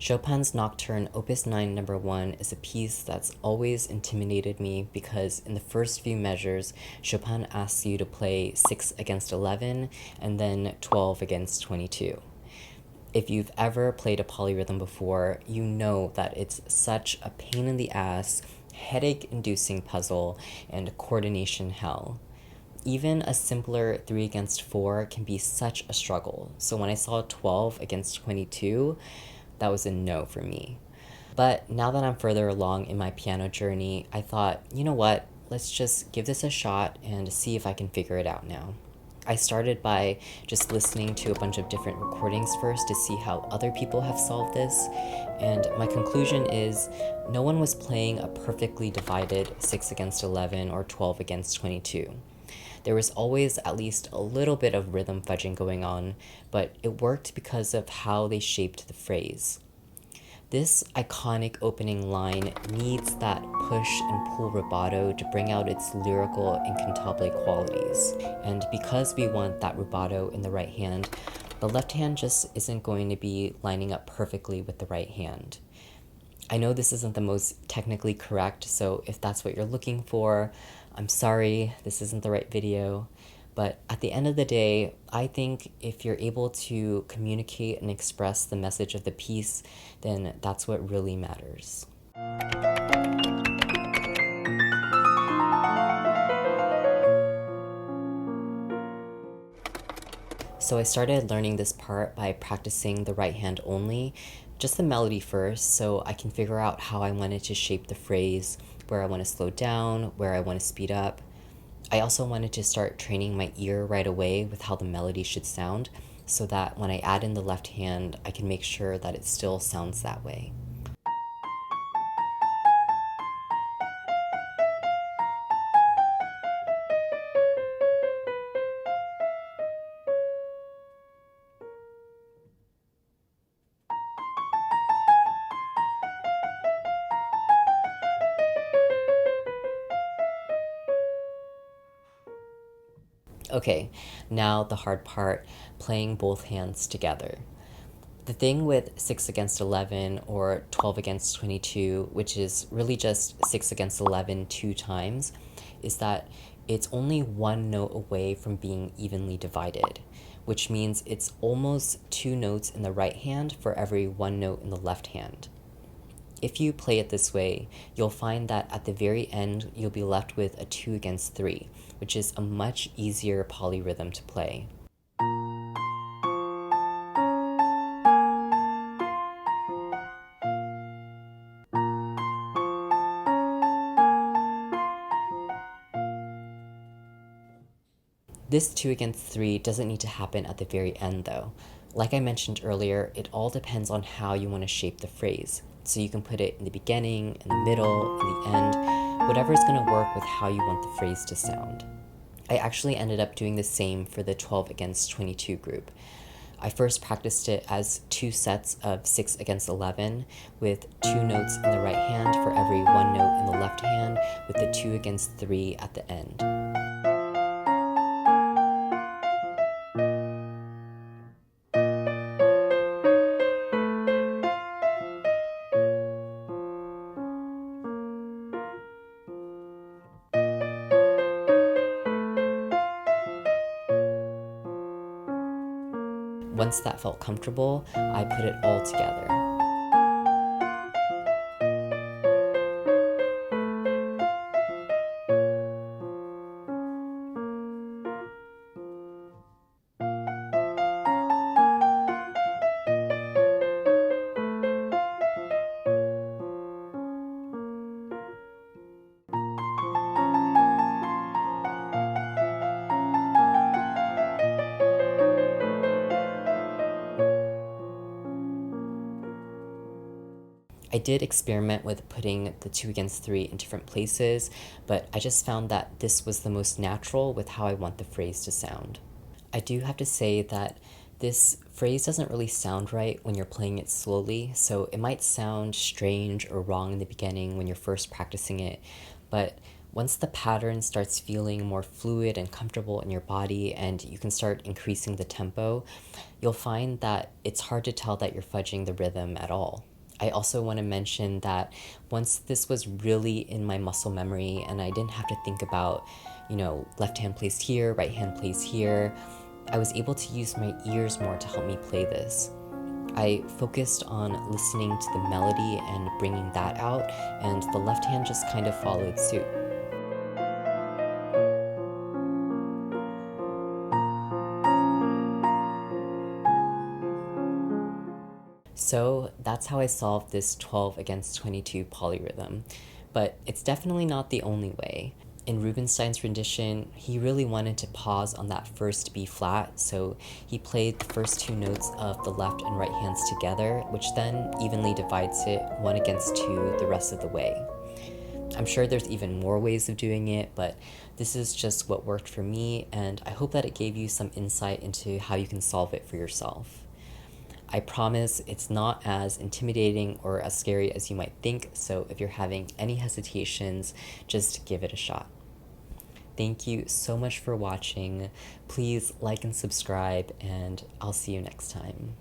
Chopin's Nocturne Opus 9 number 1 is a piece that's always intimidated me because in the first few measures, Chopin asks you to play 6 against 11 and then 12 against 22. If you've ever played a polyrhythm before, you know that it's such a pain in the ass, headache-inducing puzzle, and coordination hell. Even a simpler 3 against 4 can be such a struggle, so when I saw 12 against 22, that was a no for me. But now that I'm further along in my piano journey, I thought, you know what, let's just give this a shot and see if I can figure it out now. I started by just listening to a bunch of different recordings first to see how other people have solved this, and my conclusion is no one was playing a perfectly divided 6 against 11 or 12 against 22. There was always at least a little bit of rhythm fudging going on, but it worked because of how they shaped the phrase. This iconic opening line needs that push and pull rubato to bring out its lyrical and cantabile qualities. And because we want that rubato in the right hand, the left hand just isn't going to be lining up perfectly with the right hand. I know this isn't the most technically correct, so if that's what you're looking for, I'm sorry, this isn't the right video. But at the end of the day, I think if you're able to communicate and express the message of the piece, then that's what really matters. So I started learning this part by practicing the right hand only, just the melody first, so I can figure out how I wanted to shape the phrase, where I want to slow down, where I want to speed up. I also wanted to start training my ear right away with how the melody should sound, so that when I add in the left hand, I can make sure that it still sounds that way. Okay, now the hard part, playing both hands together. The thing with 6 against 11 or 12 against 22, which is really just 6 against 11 two times, is that it's only one note away from being evenly divided, which means it's almost 2 notes in the right hand for every 1 note in the left hand. If you play it this way, you'll find that at the very end, you'll be left with a 2 against 3, which is a much easier polyrhythm to play. This 2 against 3 doesn't need to happen at the very end though. Like I mentioned earlier, it all depends on how you want to shape the phrase. So you can put it in the beginning, in the middle, in the end, whatever's going to work with how you want the phrase to sound. I actually ended up doing the same for the 12 against 22 group. I first practiced it as 2 sets of 6 against 11 with 2 notes in the right hand for every 1 note in the left hand with the 2 against 3 at the end. Once that felt comfortable, I put it all together. I did experiment with putting the 2 against 3 in different places, but I just found that this was the most natural with how I want the phrase to sound. I do have to say that this phrase doesn't really sound right when you're playing it slowly, so it might sound strange or wrong in the beginning when you're first practicing it, but once the pattern starts feeling more fluid and comfortable in your body and you can start increasing the tempo, you'll find that it's hard to tell that you're fudging the rhythm at all. I also want to mention that once this was really in my muscle memory and I didn't have to think about, left hand plays here, right hand plays here, I was able to use my ears more to help me play this. I focused on listening to the melody and bringing that out, and the left hand just kind of followed suit. So that's how I solved this 12 against 22 polyrhythm. But it's definitely not the only way. In Rubinstein's rendition, he really wanted to pause on that first B flat, so he played the first two notes of the left and right hands together, which then evenly divides it 1 against 2 the rest of the way. I'm sure there's even more ways of doing it, but this is just what worked for me, and I hope that it gave you some insight into how you can solve it for yourself. I promise it's not as intimidating or as scary as you might think, so if you're having any hesitations, just give it a shot. Thank you so much for watching. Please like and subscribe, and I'll see you next time.